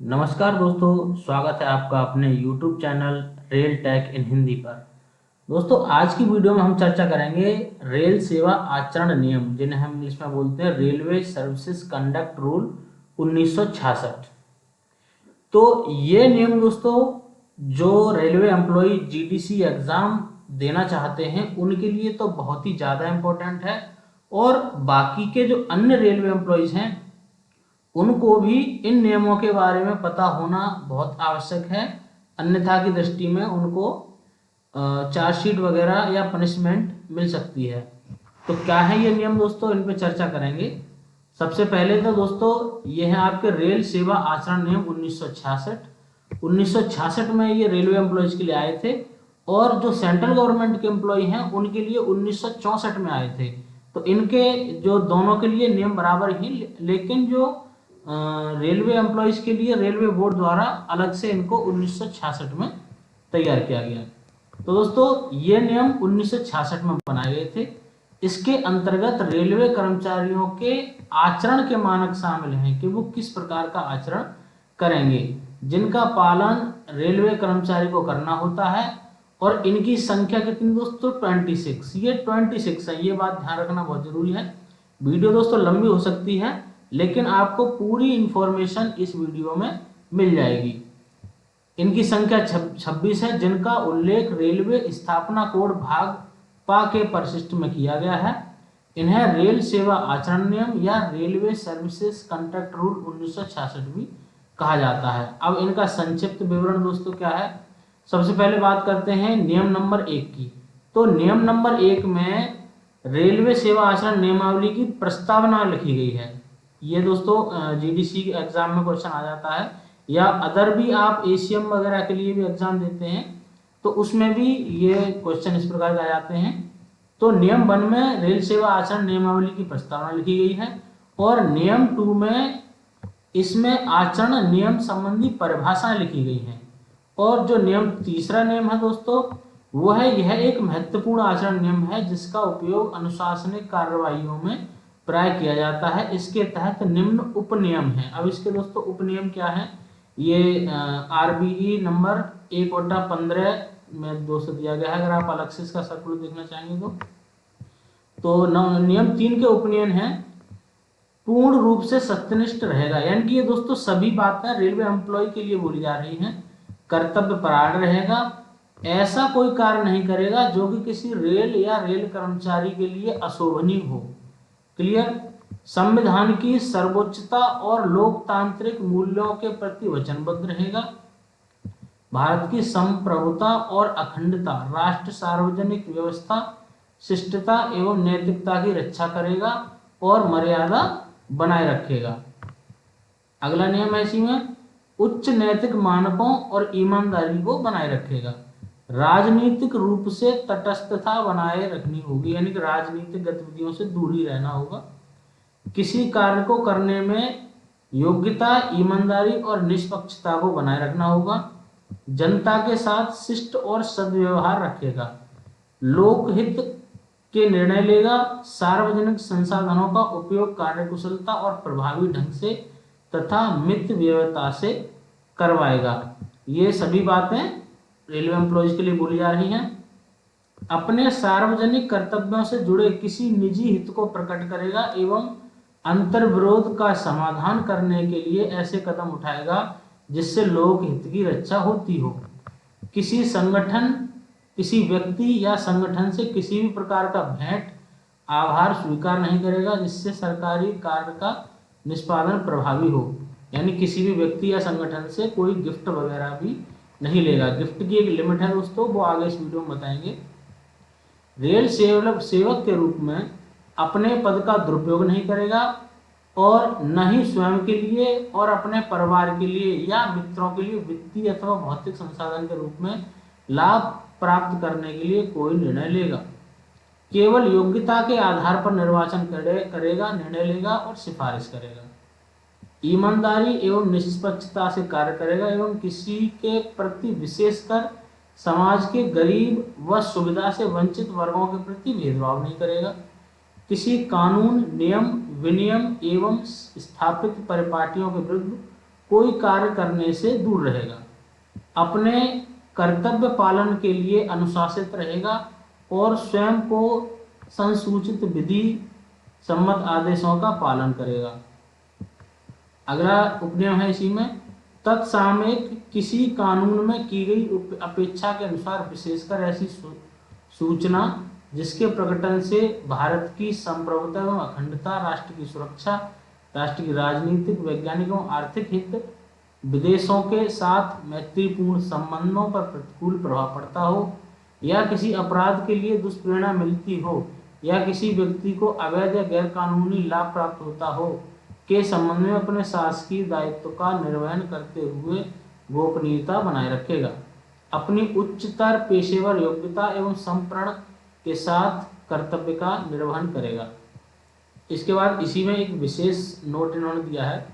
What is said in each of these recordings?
नमस्कार दोस्तों, स्वागत है आपका अपने YouTube चैनल रेल टेक इन हिंदी पर। दोस्तों, आज की वीडियो में हम चर्चा करेंगे रेल सेवा आचरण नियम, जिन्हें हम इंग्लिश में बोलते हैं रेलवे सर्विसेज कंडक्ट रूल 1966। तो ये नियम दोस्तों, जो रेलवे एम्प्लॉय जीडीसी एग्जाम देना चाहते हैं उनके लिए तो बहुत ही ज़्यादा इम्पोर्टेंट है, और बाकी के जो अन्य रेलवे एम्प्लॉयज़ हैं उनको भी इन नियमों के बारे में पता होना बहुत आवश्यक है। अन्यथा की दृष्टि में उनको चार्जशीट वगैरह या पनिशमेंट मिल सकती है। तो क्या है ये नियम दोस्तों, इन पे चर्चा करेंगे। सबसे पहले तो दोस्तों ये है आपके रेल सेवा आचरण नियम 1966। 1966 में ये रेलवे एम्प्लॉयज़ के लिए आए थे, और जो सेंट्रल गवर्नमेंट के एम्प्लॉय हैं उनके लिए 1964 में आए थे। तो इनके जो दोनों के लिए नियम बराबर ही, लेकिन जो रेलवे एम्प्लॉयज़ के लिए रेलवे बोर्ड द्वारा अलग से इनको 1966 में तैयार किया गया। तो दोस्तों ये नियम 1966 में बनाए गए थे। इसके अंतर्गत रेलवे कर्मचारियों के आचरण के मानक शामिल हैं कि वो किस प्रकार का आचरण करेंगे, जिनका पालन रेलवे कर्मचारी को करना होता है। और इनकी संख्या कितनी दोस्तों? 26। ये 26 है, ये बात ध्यान रखना बहुत जरूरी है। वीडियो दोस्तों लंबी हो सकती है, लेकिन आपको पूरी इंफॉर्मेशन इस वीडियो में मिल जाएगी। इनकी संख्या 26 है, जिनका उल्लेख रेलवे स्थापना कोड भाग पा के परिशिष्ट में किया गया है। इन्हें रेल सेवा आचरण नियम या रेलवे सर्विसेज कॉन्ट्रैक्ट रूल 1966 भी कहा जाता है। अब इनका संक्षिप्त विवरण दोस्तों क्या है, सबसे पहले बात करते हैं नियम नंबर 1 की। तो नियम नंबर 1 में रेलवे सेवा आचरण नियमावली की प्रस्तावना लिखी गई है। ये दोस्तों जीडीसी एग्जाम में क्वेश्चन आ जाता है, या अदर भी आप एसीएम वगैरह के लिए भी एग्जाम देते हैं तो उसमें भी ये क्वेश्चन इस प्रकार के आ जाते हैं। तो नियम 1 में रेल सेवा आचरण नियमावली की प्रस्तावना लिखी गई है, और नियम 2 में इसमें आचरण नियम संबंधी परिभाषाएं लिखी गई हैं। और जो नियम तीसरा नियम है दोस्तों, वो है यह एक महत्वपूर्ण आचरण नियम है जिसका उपयोग अनुशासनिक कार्रवाइयों में प्राय किया जाता है। इसके तहत निम्न उपनियम है। अब इसके दोस्तों उपनियम क्या है, ये आरबीई नंबर 1/15 में दोस्तों दिया गया है। अगर आप अलग से इसका सर्कुलर देखना चाहेंगे तो नियम 3 के उपनियम है पूर्ण रूप से सत्यनिष्ठ रहेगा, यानी कि ये दोस्तों सभी बातें रेलवे एम्प्लॉय के लिए बोली जा रही हैं। कर्तव्य परायण रहेगा, ऐसा कोई कार्य नहीं करेगा जो कि किसी रेल या रेल कर्मचारी के लिए अशोभनीय हो। क्लियर। संविधान की सर्वोच्चता और लोकतांत्रिक मूल्यों के प्रति वचनबद्ध रहेगा। भारत की संप्रभुता और अखंडता, राष्ट्र सार्वजनिक व्यवस्था, शिष्टता एवं नैतिकता की रक्षा करेगा और मर्यादा बनाए रखेगा। अगला नियम है इसी में उच्च नैतिक मानकों और ईमानदारी को बनाए रखेगा। राजनीतिक रूप से तटस्थता बनाए रखनी होगी, यानी कि राजनीतिक गतिविधियों से दूर ही रहना होगा। किसी कार्य को करने में योग्यता, ईमानदारी और निष्पक्षता को बनाए रखना होगा। जनता के साथ शिष्ट और सद्व्यवहार रखेगा। लोकहित के निर्णय लेगा। सार्वजनिक संसाधनों का उपयोग कार्यकुशलता और प्रभावी ढंग से तथा मितव्ययता से करवाएगा। ये सभी बातें रेलवे एम्प्लॉयज के लिए बोली जा रही हैं। अपने सार्वजनिक कर्तव्यों से जुड़े किसी निजी हित को प्रकट करेगा एवं अंतर्विरोध का समाधान करने के लिए ऐसे कदम उठाएगा जिससे लोक हित की रक्षा होती हो। किसी संगठन, किसी व्यक्ति या संगठन से किसी भी प्रकार का भेंट, आभार स्वीकार नहीं करेगा जिससे सरकारी कार्य का निष्पादन प्रभावी हो। यानी किसी भी व्यक्ति या संगठन से कोई गिफ्ट वगैरह भी नहीं लेगा। गिफ्ट की एक लिमिट है दोस्तों, वो आगे इस वीडियो में बताएंगे। रेल सेवक के रूप में अपने पद का दुरुपयोग नहीं करेगा, और न ही स्वयं के लिए और अपने परिवार के लिए या मित्रों के लिए वित्तीय अथवा भौतिक संसाधन के रूप में लाभ प्राप्त करने के लिए कोई निर्णय लेगा। केवल योग्यता के आधार पर निर्वाचन करेगा, निर्णय लेगा और सिफारिश करेगा। ईमानदारी एवं निष्पक्षता से कार्य करेगा एवं किसी के प्रति, विशेषकर समाज के गरीब व सुविधा से वंचित वर्गों के प्रति भेदभाव नहीं करेगा। किसी कानून, नियम, विनियम एवं स्थापित परिपाटियों के विरुद्ध कोई कार्य करने से दूर रहेगा, अपने कर्तव्य पालन के लिए अनुशासित रहेगा और स्वयं को संसूचित विधि सम्मत आदेशों का पालन करेगा। अगला उपनियम है इसी में, तत्सामयिक किसी कानून में की गई अपेक्षा के अनुसार विशेषकर ऐसी सूचना जिसके प्रकटन से भारत की संप्रभुता एवं अखंडता, राष्ट्र की सुरक्षा, राष्ट्र की राजनीतिक, वैज्ञानिक एवं आर्थिक हित, विदेशों के साथ मैत्रीपूर्ण संबंधों पर प्रतिकूल प्रभाव पड़ता हो, या किसी अपराध के लिए दुष्प्रेरणा मिलती हो, या किसी व्यक्ति को अवैध या गैर कानूनी लाभ प्राप्त होता हो के संबंध में अपने शासकीय दायित्व का निर्वहन करते हुए गोपनीयता बनाए रखेगा, अपनी उच्चतर पेशेवर योग्यता एवं संप्रण के साथ कर्तव्य का निर्वहन करेगा। इसके बाद इसी में एक विशेष नोट इन्होंने दिया है,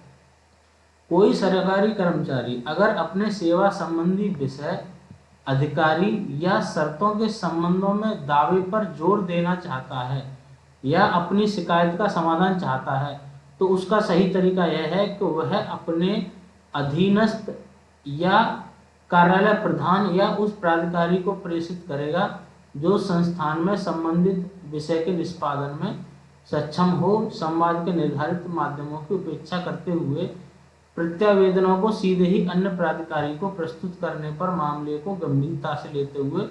कोई सरकारी कर्मचारी अगर अपने सेवा संबंधी विषय, अधिकारी या शर्तों के संबंधों में दावे पर जोर देना चाहता है या अपनी शिकायत का समाधान चाहता है, तो उसका सही तरीका यह है कि वह अपने अधीनस्थ या कार्यालय प्रधान या उस प्राधिकारी को प्रेषित करेगा जो संस्थान में संबंधित विषय के निष्पादन में सक्षम हो, संवाद के निर्धारित माध्यमों की उपेक्षा करते हुए प्रत्यावेदनों को सीधे ही अन्य प्राधिकारी को प्रस्तुत करने पर मामले को गंभीरता से लेते हुए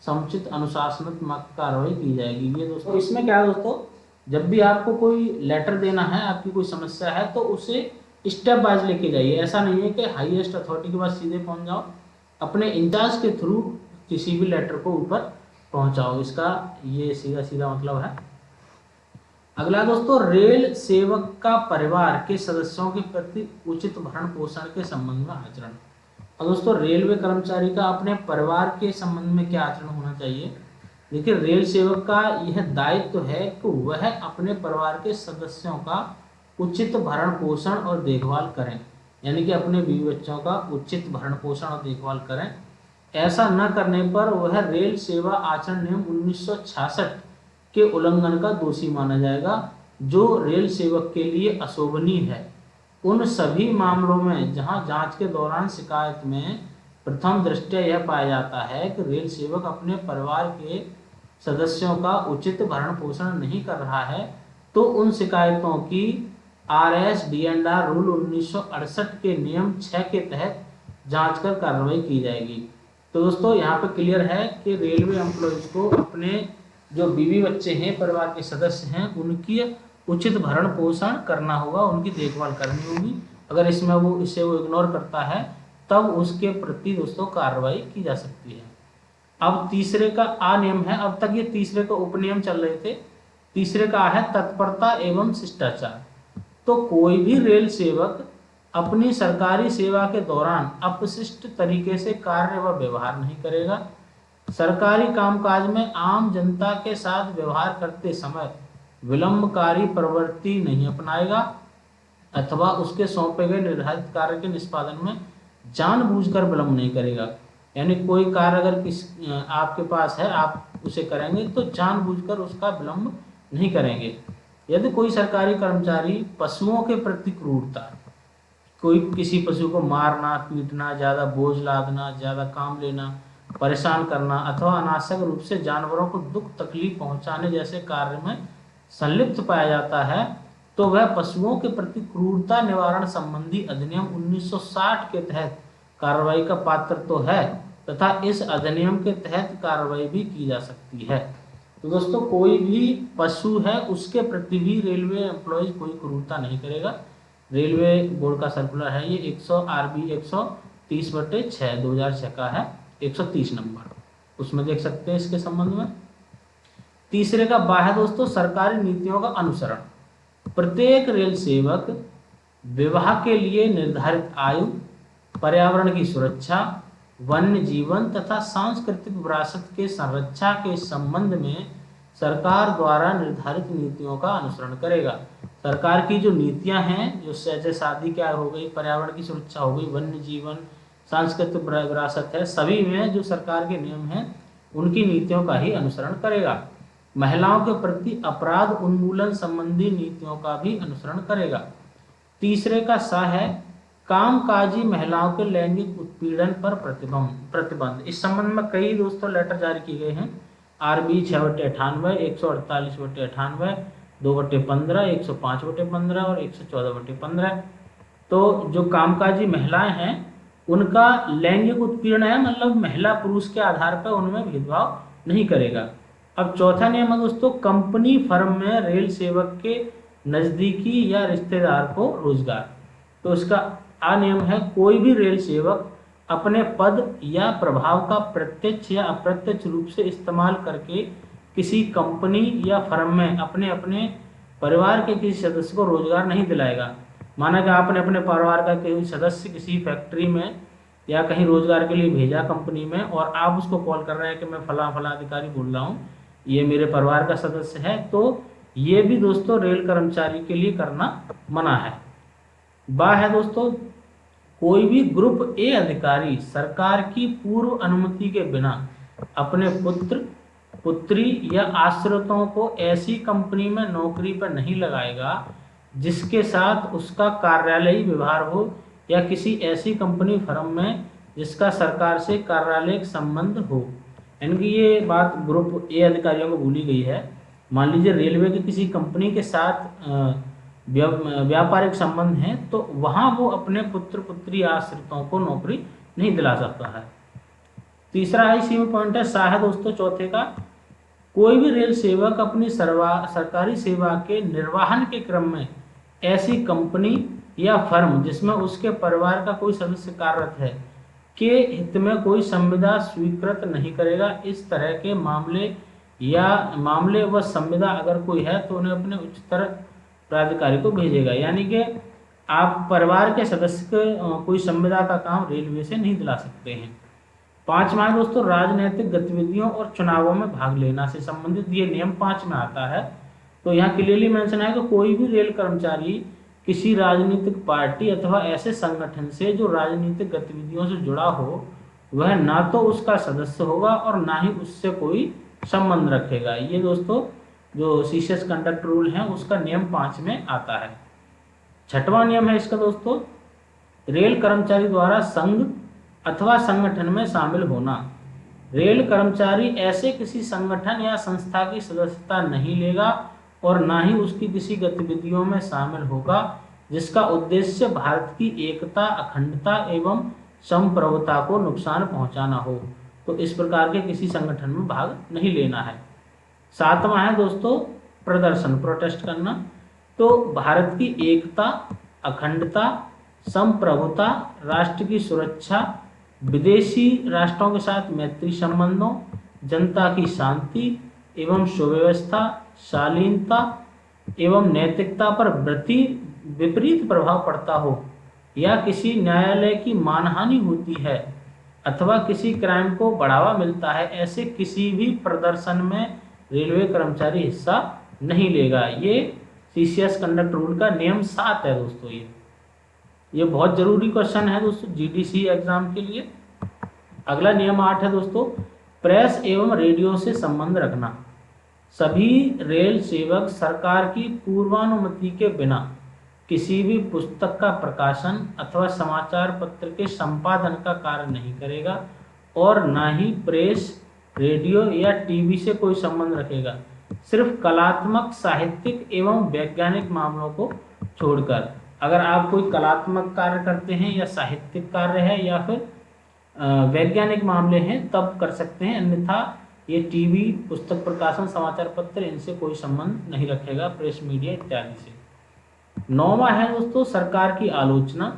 समुचित अनुशासनात्मक कार्रवाई की जाएगी। ये दोस्तों इसमें क्या है दोस्तों, जब भी आपको कोई लेटर देना है, आपकी कोई समस्या है, तो उसे स्टेप वाइज लेके जाइए। ऐसा नहीं है कि हाईएस्ट अथॉरिटी के पास सीधे पहुंच जाओ, अपने इंचार्ज के थ्रू किसी भी लेटर को ऊपर पहुंचाओ, इसका ये सीधा सीधा मतलब है। अगला दोस्तों, रेल सेवक का परिवार के सदस्यों के प्रति उचित भरण पोषण के संबंध में आचरण। और दोस्तों रेलवे कर्मचारी का अपने परिवार के संबंध में क्या आचरण होना चाहिए? देखिए, रेल सेवक का यह दायित्व है कि वह अपने परिवार के सदस्यों का उचित भरण पोषण और देखभाल करें, यानी कि अपने बीवी बच्चों का उचित भरण पोषण और देखभाल करें। ऐसा न करने पर वह रेल सेवा आचरण नियम 1966 के उल्लंघन का दोषी माना जाएगा, जो रेल सेवक के लिए अशोभनीय है। उन सभी मामलों में जहां जांच के दौरान शिकायत में प्रथम दृष्टया यह पाया जाता है कि रेल सेवक अपने परिवार के सदस्यों का उचित भरण पोषण नहीं कर रहा है, तो उन शिकायतों की RS-DNR रूल 1968 के नियम 6 के तहत जांच कर कार्रवाई की जाएगी। तो दोस्तों यहाँ पे क्लियर है कि रेलवे एम्प्लॉयज को अपने जो बीवी बच्चे हैं, परिवार के सदस्य हैं, उनकी उचित भरण पोषण करना होगा, उनकी देखभाल करनी होगी। अगर इसमें वो इग्नोर करता है तब उसके प्रति दोस्तों कार्रवाई की जा सकती है। अब तीसरे का आ नियम है, अब तक ये तीसरे का उपनियम चल रहे थे। तीसरे का है तत्परता एवं शिष्टाचार। तो कोई भी रेल सेवक अपनी सरकारी सेवा के दौरान अपशिष्ट तरीके से कार्य व व्यवहार नहीं करेगा, सरकारी कामकाज में आम जनता के साथ व्यवहार करते समय विलंबकारी प्रवृत्ति नहीं अपनाएगा अथवा उसके सौंपे गए निर्धारित कार्य के निष्पादन में जानबूझकर विलंब नहीं करेगा। यानी कोई कार्य अगर आपके पास है, आप उसे करेंगे तो जानबूझकर उसका विलंब नहीं करेंगे। यदि कोई सरकारी कर्मचारी पशुओं के प्रति क्रूरता, कोई किसी पशु को मारना, पीटना, ज़्यादा बोझ लादना, ज़्यादा काम लेना, परेशान करना अथवा अनावश्यक रूप से जानवरों को दुख तकलीफ पहुंचाने जैसे कार्य में संलिप्त पाया जाता है, तो वह पशुओं के प्रति क्रूरता निवारण संबंधी अधिनियम 1960 के तहत कार्रवाई का पात्र तो है तथा इस अधिनियम के तहत कार्रवाई भी की जा सकती है। तो दोस्तों कोई भी पशु है उसके प्रति भी रेलवे एम्प्लॉयज कोई क्रूरता नहीं करेगा। रेलवे बोर्ड का सर्कुलर है ये 100 RB 130/6 2006 का है, 130 नंबर, उसमें देख सकते हैं इसके संबंध में। तीसरे का बा है दोस्तों सरकारी नीतियों का अनुसरण। प्रत्येक रेल सेवक विवाह के लिए निर्धारित आयु, पर्यावरण की सुरक्षा, वन्य जीवन तथा सांस्कृतिक विरासत के संरक्षा के संबंध में सरकार द्वारा निर्धारित नीतियों का अनुसरण करेगा। सरकार की जो नीतियां हैं, जो जैसे शादी क्या हो गई, पर्यावरण की सुरक्षा हो गई, वन्य जीवन, सांस्कृतिक विरासत है, सभी में जो सरकार के नियम हैं उनकी नीतियों का ही अनुसरण करेगा। महिलाओं के प्रति अपराध उन्मूलन संबंधी नीतियों का भी अनुसरण करेगा। तीसरे का सा है कामकाजी महिलाओं के लैंगिक उत्पीड़न पर प्रतिबंध। इस संबंध में कई दोस्तों लेटर जारी किए गए हैं। RB 6/98, 148/98, 2/15, 105/15 और 114/15। तो जो कामकाजी महिलाएं हैं उनका लैंगिक उत्पीड़न है, मतलब महिला पुरुष के आधार पर उनमें भेदभाव नहीं करेगा। अब चौथा नियम है दोस्तों, कंपनी फर्म में रेल सेवक के नजदीकी या रिश्तेदार को रोजगार। तो इसका नियम है, कोई भी रेल सेवक अपने पद या प्रभाव का प्रत्यक्ष या अप्रत्यक्ष रूप से इस्तेमाल करके किसी कंपनी या फर्म में अपने अपने परिवार के किसी सदस्य को रोजगार नहीं दिलाएगा। माना कि आपने अपने परिवार का कोई सदस्य किसी फैक्ट्री में या कहीं रोजगार के लिए भेजा कंपनी में, और आप उसको कॉल कर रहे हैं कि मैं फला फला अधिकारी बोल रहा हूँ, ये मेरे परिवार का सदस्य है, तो ये भी दोस्तों रेल कर्मचारी के लिए करना मना है। है दोस्तों, कोई भी ग्रुप ए अधिकारी सरकार की पूर्व अनुमति के बिना अपने पुत्र पुत्री या आश्रितों को ऐसी कंपनी में नौकरी पर नहीं लगाएगा जिसके साथ उसका कार्यालयी व्यवहार हो, या किसी ऐसी कंपनी फर्म में जिसका सरकार से कार्यालयिक संबंध हो। यानी ये बात ग्रुप ए अधिकारियों को भूली गई है। मान लीजिए रेलवे की किसी कंपनी के साथ व्यापारिक संबंध है, तो वहां वो अपने पुत्र पुत्री आश्रितों को नौकरी नहीं दिला सकता है। तीसरा इसी में पॉइंट है है दोस्तों चौथे का, कोई भी रेल सेवक अपनी सरकारी सेवा के निर्वहन के क्रम में ऐसी कंपनी या फर्म जिसमें उसके परिवार का कोई सदस्य कार्यरत है के हित में कोई संविदा स्वीकृत नहीं करेगा। इस तरह के मामले व संविदा अगर कोई है तो उन्हें अपने उच्चतर प्राधिकारी को भेजेगा। यानी कि आप परिवार के सदस्य को कोई संविदा का काम रेलवे से नहीं दिला सकते हैं। पांचवा दोस्तों, राजनीतिक गतिविधियों और चुनावों में भाग लेना से संबंधित ये नियम 5 में आता है। तो यहाँ क्लियरली मेंशन है कि कोई भी रेल कर्मचारी किसी राजनीतिक पार्टी अथवा ऐसे संगठन से जो राजनीतिक गतिविधियों से जुड़ा हो, वह ना तो उसका सदस्य होगा और ना ही उससे कोई संबंध रखेगा। ये दोस्तों जो सीसीएस कंडक्ट रूल है उसका नियम 5 में आता है। छठवां नियम है इसका दोस्तों, रेल कर्मचारी द्वारा संघ अथवा संगठन में शामिल होना। रेल कर्मचारी ऐसे किसी संगठन या संस्था की सदस्यता नहीं लेगा और ना ही उसकी किसी गतिविधियों में शामिल होगा जिसका उद्देश्य भारत की एकता, अखंडता एवं संप्रभुता को नुकसान पहुंचाना हो। तो इस प्रकार के किसी संगठन में भाग नहीं लेना है। सातवां है दोस्तों, प्रदर्शन, प्रोटेस्ट करना। तो भारत की एकता, अखंडता, संप्रभुता, राष्ट्र की सुरक्षा, विदेशी राष्ट्रों के साथ मैत्री संबंधों, जनता की शांति एवं सुव्यवस्था, शालीनता एवं नैतिकता पर विपरीत प्रभाव पड़ता हो, या किसी न्यायालय की मानहानि होती है अथवा किसी क्राइम को बढ़ावा मिलता है, ऐसे किसी भी प्रदर्शन में रेलवे कर्मचारी हिस्सा नहीं लेगा। ये सीसीएस कंडक्ट रूल का नियम 7 है दोस्तों। ये बहुत जरूरी क्वेश्चन है दोस्तों जीडीसी एग्जाम के लिए। अगला नियम 8 है दोस्तों, प्रेस एवं रेडियो से संबंध रखना। सभी रेल सेवक सरकार की पूर्वानुमति के बिना किसी भी पुस्तक का प्रकाशन अथवा समाचार पत्र के संपादन का कार्य नहीं करेगा और ना ही प्रेस, रेडियो या टीवी से कोई संबंध रखेगा। सिर्फ कलात्मक, साहित्यिक एवं वैज्ञानिक मामलों को छोड़कर। अगर आप कोई कलात्मक कार्य करते हैं या साहित्यिक कार्य है या फिर वैज्ञानिक मामले हैं तब कर सकते हैं, अन्यथा ये टीवी, पुस्तक प्रकाशन, समाचार पत्र इनसे कोई संबंध नहीं रखेगा, प्रेस, मीडिया इत्यादि से। 9वां है दोस्तों, सरकार की आलोचना।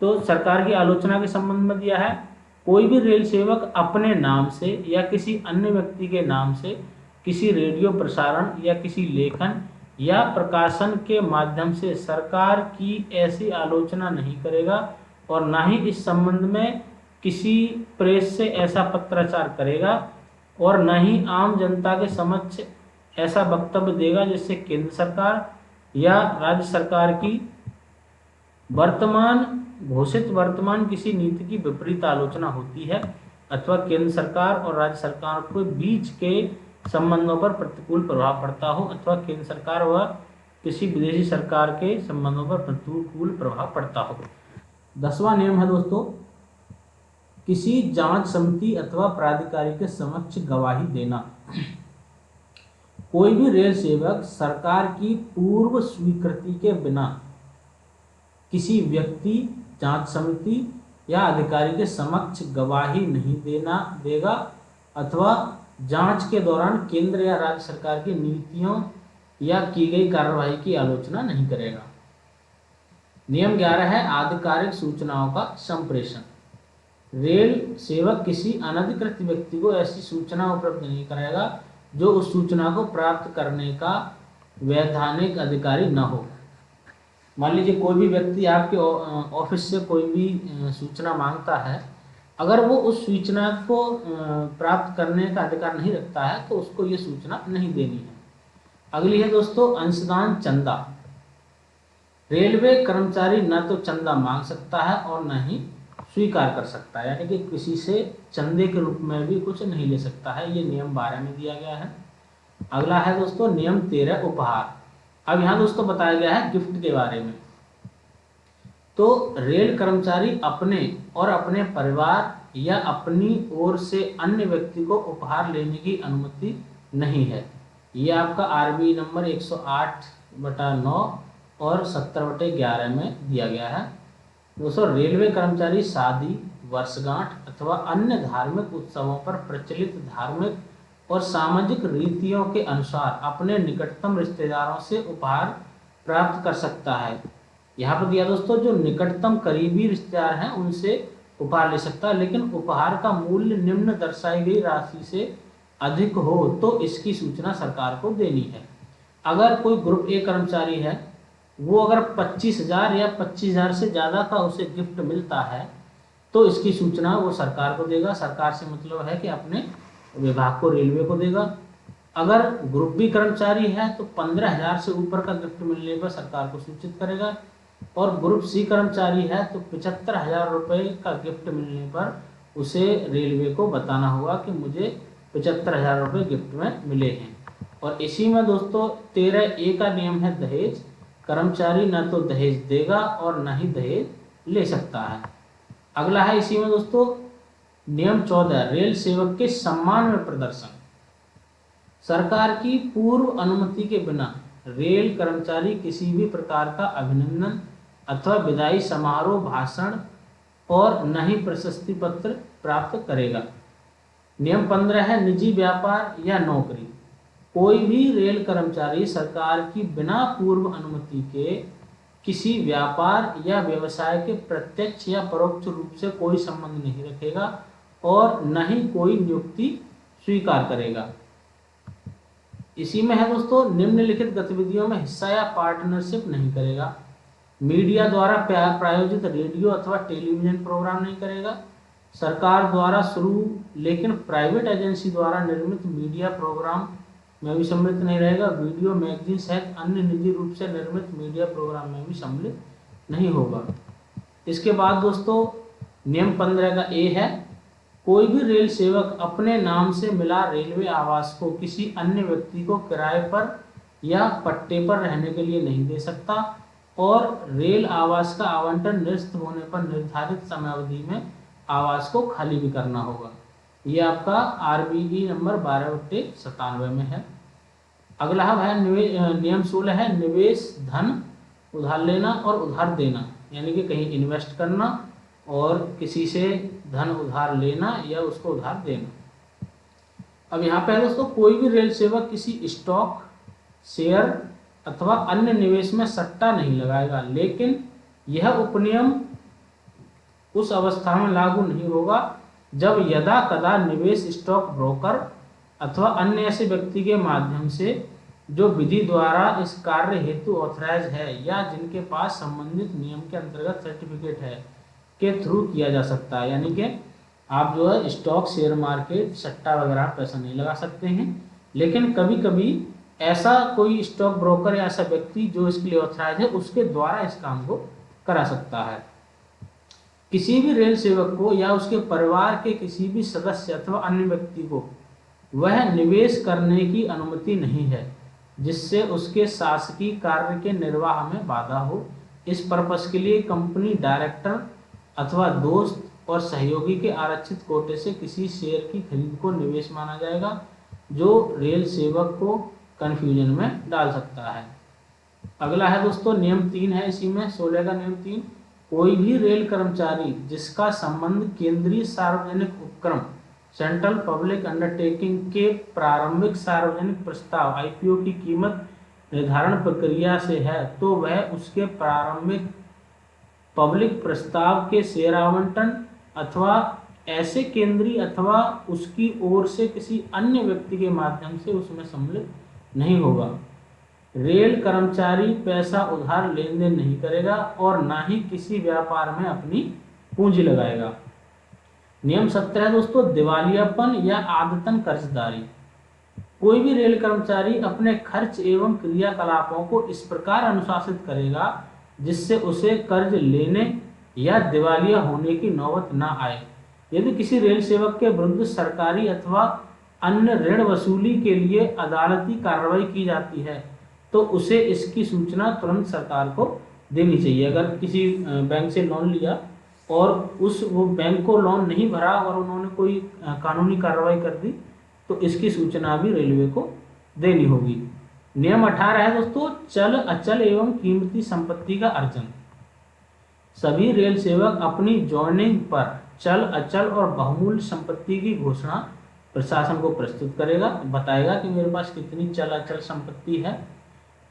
तो सरकार की आलोचना के संबंध में दिया है, कोई भी रेल सेवक अपने नाम से या किसी अन्य व्यक्ति के नाम से किसी रेडियो प्रसारण या किसी लेखन या प्रकाशन के माध्यम से सरकार की ऐसी आलोचना नहीं करेगा और ना ही इस संबंध में किसी प्रेस से ऐसा पत्राचार करेगा और न ही आम जनता के समक्ष ऐसा वक्तव्य देगा जिससे केंद्र सरकार या राज्य सरकार की वर्तमान किसी नीति की विपरीत आलोचना होती है अथवा केंद्र सरकार और राज्य सरकार के बीच के संबंधों पर प्रतिकूल प्रभाव पड़ता हो अथवा केंद्र सरकार व किसी विदेशी सरकार के संबंधों पर प्रतिकूल प्रभाव पड़ता हो। 10वां नियम है दोस्तों, किसी जांच समिति अथवा प्राधिकारी के समक्ष गवाही देना। कोई भी रेल सेवक सरकार की पूर्व स्वीकृति के बिना किसी व्यक्ति, जांच समिति या अधिकारी के समक्ष गवाही नहीं देगा अथवा जांच के दौरान केंद्र या राज्य सरकार की नीतियों या की गई कार्रवाई की आलोचना नहीं करेगा। नियम 11 है आधिकारिक सूचनाओं का संप्रेषण। रेल सेवक किसी अनधिकृत व्यक्ति को ऐसी सूचना उपलब्ध नहीं कराएगा जो उस सूचना को प्राप्त करने का वैधानिक अधिकारी न हो। मान लीजिए कोई भी व्यक्ति आपके ऑफिस से कोई भी सूचना मांगता है, अगर वो उस सूचना को प्राप्त करने का अधिकार नहीं रखता है तो उसको ये सूचना नहीं देनी है। अगली है दोस्तों अंशदान चंदा। रेलवे कर्मचारी न तो चंदा मांग सकता है और न ही स्वीकार कर सकता है, यानी कि किसी से चंदे के रूप में भी कुछ नहीं ले सकता है। ये नियम 12 में दिया गया है। अगला है दोस्तों नियम 13 उपहार। अब यहाँ दोस्तों बताया गया है गिफ्ट के बारे में। तो रेल कर्मचारी अपने और अपने परिवार या अपनी ओर से अन्य व्यक्ति को उपहार लेने की अनुमति नहीं है। ये आपका आरबी नंबर 108/9 और 70/11 में दिया गया है। दोस्तों रेलवे कर्मचारी शादी, वर्षगांठ अथवा अन्य धार्मिक उत्सवों पर प्रचलित धार्मिक और सामाजिक रीतियों के अनुसार अपने निकटतम रिश्तेदारों से उपहार प्राप्त कर सकता है। यहाँ पर दिया दोस्तों जो निकटतम करीबी रिश्तेदार हैं उनसे उपहार ले सकता है, लेकिन उपहार का मूल्य निम्न दर्शाई गई राशि से अधिक हो तो इसकी सूचना सरकार को देनी है। अगर कोई ग्रुप ए कर्मचारी है, वो अगर 25,000 या 25,000 से ज़्यादा का उसे गिफ्ट मिलता है तो इसकी सूचना वो सरकार को देगा। सरकार से मतलब है कि अपने विभाग को, रेलवे को देगा। अगर ग्रुप बी कर्मचारी है तो 15,000 से ऊपर का गिफ्ट मिलने पर सरकार को सूचित करेगा, और ग्रुप सी कर्मचारी है तो 75,000 रुपये का गिफ्ट मिलने पर उसे रेलवे को बताना होगा कि मुझे 75,000 रुपये गिफ्ट में मिले हैं। और इसी में दोस्तों 13A का नियम है दहेज। कर्मचारी न तो दहेज देगा और न ही दहेज ले सकता है। अगला है इसी में दोस्तों नियम 14 रेल सेवक के सम्मान में प्रदर्शन। सरकार की पूर्व अनुमति के बिना रेल कर्मचारी किसी भी प्रकार का अभिनंदन अथवा विदाई समारोह, भाषण और न ही प्रशस्ति पत्र प्राप्त करेगा। नियम 15 है निजी व्यापार या नौकरी। कोई भी रेल कर्मचारी सरकार की बिना पूर्व अनुमति के किसी व्यापार या व्यवसाय के प्रत्यक्ष या परोक्ष रूप से कोई संबंध नहीं रखेगा और न ही कोई नियुक्ति स्वीकार करेगा। इसी में है दोस्तों निम्नलिखित गतिविधियों में हिस्सा या पार्टनरशिप नहीं करेगा। मीडिया द्वारा प्रायोजित रेडियो अथवा टेलीविजन प्रोग्राम नहीं करेगा। सरकार द्वारा शुरू लेकिन प्राइवेट एजेंसी द्वारा निर्मित मीडिया प्रोग्राम में भी सम्मिलित नहीं रहेगा। वीडियो, मैगजीन सहित अन्य निजी रूप से निर्मित मीडिया प्रोग्राम में भी सम्मिलित नहीं होगा। इसके बाद दोस्तों नियम 15 का ए है कोई भी रेल सेवक अपने नाम से मिला रेलवे आवास को किसी अन्य व्यक्ति को किराए पर या पट्टे पर रहने के लिए नहीं दे सकता, और रेल आवास का आवंटन निरस्त होने पर निर्धारित समयावधि में आवास को खाली भी करना होगा। ये आपका आरबीई नंबर 12/97 में है। अगला है नियम 16 है निवेश, धन उधार लेना और उधार देना, यानी कि कहीं इन्वेस्ट करना और किसी से धन उधार लेना या उसको उधार देना। अब यहाँ पे है दोस्तों कोई भी रेल सेवक किसी स्टॉक, शेयर अथवा अन्य निवेश में सट्टा नहीं लगाएगा, लेकिन यह उपनियम उस अवस्था में लागू नहीं होगा जब यदा कदा निवेश स्टॉक ब्रोकर अथवा अन्य ऐसे व्यक्ति के माध्यम से जो विधि द्वारा इस कार्य हेतु ऑथराइज है या जिनके पास संबंधित नियम के अंतर्गत सर्टिफिकेट है के थ्रू किया जा सकता है। यानी कि आप जो है स्टॉक, शेयर मार्केट, सट्टा वगैरह पैसा नहीं लगा सकते हैं, लेकिन कभी कभी ऐसा कोई स्टॉक ब्रोकर या ऐसा व्यक्ति जो इसके लिए ऑथराइज है उसके द्वारा इस काम को करा सकता है। किसी भी रेल सेवक को या उसके परिवार के किसी भी सदस्य अथवा अन्य व्यक्ति को वह निवेश करने की अनुमति नहीं है जिससे उसके शासकीय कार्य के निर्वाह में बाधा हो। इस पर्पस के लिए कंपनी डायरेक्टर अथवा दोस्त और सहयोगी के आरक्षित कोटे से किसी शेयर की खरीद को निवेश माना जाएगा, जो रेल सेवक को कंफ्यूजन में डाल सकता है। अगला है दोस्तों नियम 3 है, इसी में 16 का नियम 3, कोई भी रेल कर्मचारी जिसका संबंध केंद्रीय सार्वजनिक उपक्रम सेंट्रल पब्लिक अंडरटेकिंग के प्रारंभिक सार्वजनिक प्रस्ताव आईपीओ की कीमत निर्धारण प्रक्रिया से है, तो वह उसके प्रारंभिक पब्लिक प्रस्ताव के शेयर आवंटन अथवा ऐसे केंद्रीय अथवा उसकी ओर से किसी अन्य व्यक्ति के माध्यम से उसमें सम्मिलित नहीं होगा। रेल कर्मचारी पैसा उधार लेन देन नहीं करेगा और ना ही किसी व्यापार में अपनी पूंजी लगाएगा। नियम 17 दोस्तों दिवालियापन या आदतन कर्जदारी। कोई भी रेल कर्मचारी अपने खर्च एवं क्रियाकलापों को इस प्रकार अनुशासित करेगा जिससे उसे कर्ज लेने या दिवालिया होने की नौबत ना आए। यदि किसी रेल सेवक के विरुद्ध सरकारी अथवा अन्य ऋण वसूली के लिए अदालती कार्रवाई की जाती है तो उसे इसकी सूचना तुरंत सरकार को देनी चाहिए। अगर किसी बैंक से लोन लिया और वो बैंक को लोन नहीं भरा और उन्होंने कोई कानूनी कार्रवाई कर दी तो इसकी सूचना भी रेलवे को देनी होगी। नियम 18 है दोस्तों चल अचल एवं कीमती संपत्ति का अर्जन। सभी रेल सेवक अपनी ज्वाइनिंग पर चल अचल और बहुमूल्य संपत्ति की घोषणा प्रशासन को प्रस्तुत करेगा, बताएगा कि मेरे पास कितनी चल अचल संपत्ति है।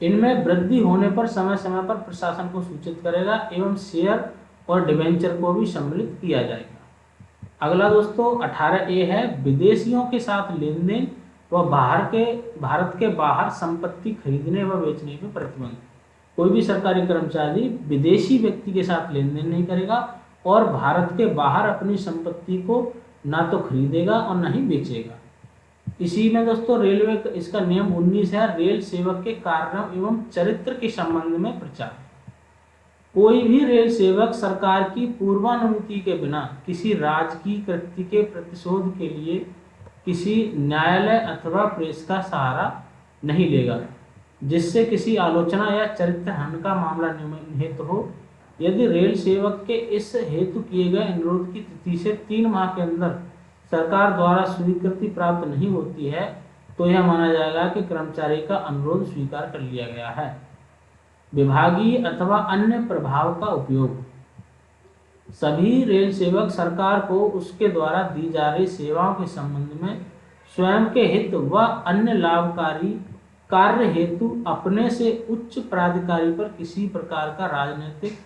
इनमें वृद्धि होने पर समय समय पर प्रशासन को सूचित करेगा एवं शेयर और डिबेंचर को भी सम्मिलित किया जाएगा। अगला दोस्तों 18A है विदेशियों के साथ लेन देन व भारत के बाहर संपत्ति खरीदने व बेचने पर प्रतिबंध। कोई भी सरकारी कर्मचारी विदेशी व्यक्ति के साथ लेन देन नहीं करेगा और भारत के बाहर अपनी संपत्ति को ना तो खरीदेगा और ना ही बेचेगा। इसी में दोस्तों रेलवे इसका नियम 19 है रेल सेवक के कार्यों एवं चरित्र के संबंध में प्रचार। कोई भी रेल सेवक सरकार की पूर्वानुमति के बिना किसी राजकीय कृत्य के प्रतिशोध के लिए किसी न्यायालय अथवा प्रेस का सहारा नहीं लेगा जिससे किसी आलोचना या चरित्र हनन का मामला निहित हो। यदि रेल सेवक के इस हेतु किए गए अनुरोध की तिथि से 3 माह के अंदर सरकार द्वारा स्वीकृति प्राप्त नहीं होती है तो यह माना जाएगा कि कर्मचारी का अनुरोध स्वीकार कर लिया गया है। विभागीय अथवा अन्य प्रभाव का उपयोग। सभी रेल सेवक सरकार को उसके द्वारा दी जा रही सेवाओं के संबंध में स्वयं के हित व अन्य लाभकारी कार्य हेतु अपने से उच्च प्राधिकारी पर किसी प्रकार का राजनीतिक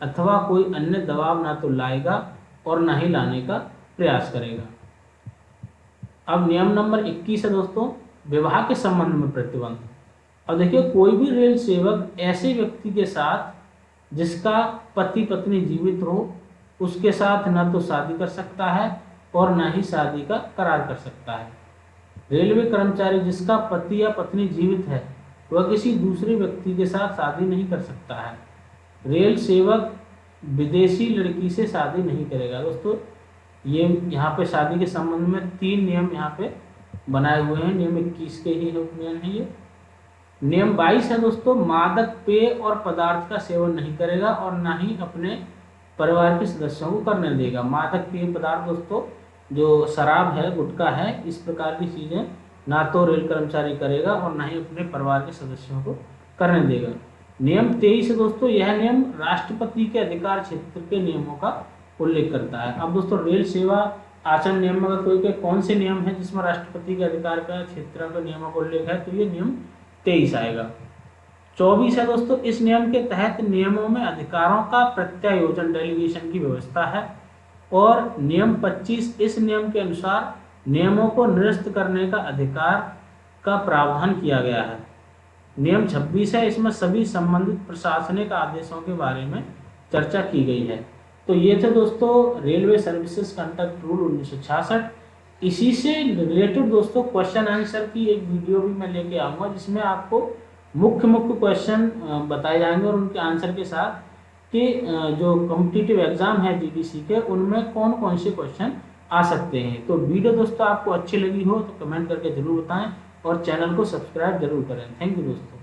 अथवा कोई अन्य दबाव ना तो लाएगा और ना ही लाने का प्रयास करेगा। अब नियम नंबर 21 है दोस्तों विवाह के संबंध में प्रतिबंध। अब देखिए कोई भी रेल सेवक ऐसे व्यक्ति के साथ जिसका पति पत्नी जीवित हो उसके साथ न तो शादी कर सकता है और न ही शादी का करार कर सकता है। रेलवे कर्मचारी जिसका पति या पत्नी जीवित है वह किसी दूसरे व्यक्ति के साथ शादी नहीं कर सकता है। रेल सेवक विदेशी लड़की से शादी नहीं करेगा। दोस्तों ये यहाँ पे शादी के संबंध में 3 नियम यहाँ पे बनाए हुए हैं। नियम 21 के ही नियम है ये। नियम 22 है दोस्तों मादक पेय और पदार्थ का सेवन नहीं करेगा और ना ही अपने परिवार के सदस्यों को करने देगा। मादक पेय पदार्थ दोस्तों जो शराब है गुटखा है इस प्रकार की चीज़ें ना तो रेल कर्मचारी करेगा और ना ही अपने परिवार के सदस्यों को करने देगा। नियम 23 है दोस्तों यह नियम राष्ट्रपति के अधिकार क्षेत्र के नियमों का उल्लेख करता है। अब दोस्तों रेल सेवा आचरण नियम में कोई के कौन से नियम है जिसमें राष्ट्रपति के अधिकार का क्षेत्र के नियमों का उल्लेख है तो ये नियम 23 आएगा। 24 है दोस्तों इस नियम के तहत नियमों में अधिकारों का प्रत्यायोजन डेलीगेशन की व्यवस्था है। और नियम 25 इस नियम के अनुसार नियमों को निरस्त करने का अधिकार का प्रावधान किया गया है। नियम 26 है इसमें सभी संबंधित प्रशासनिक आदेशों के बारे में चर्चा की गई है। तो ये थे दोस्तों रेलवे सर्विसेज कंडक्ट रूल 1966। इसी से रिलेटेड दोस्तों क्वेश्चन आंसर की एक वीडियो भी मैं लेके आऊँगा जिसमें आपको मुख्य क्वेश्चन बताए जाएंगे और उनके आंसर के साथ कि जो कॉम्पिटिटिव एग्जाम है जीडीसी के उनमें कौन कौन से क्वेश्चन आ सकते हैं। तो वीडियो दोस्तों आपको अच्छी लगी हो तो कमेंट करके जरूर बताएं और चैनल को सब्सक्राइब जरूर करें। थैंक यू दोस्तों।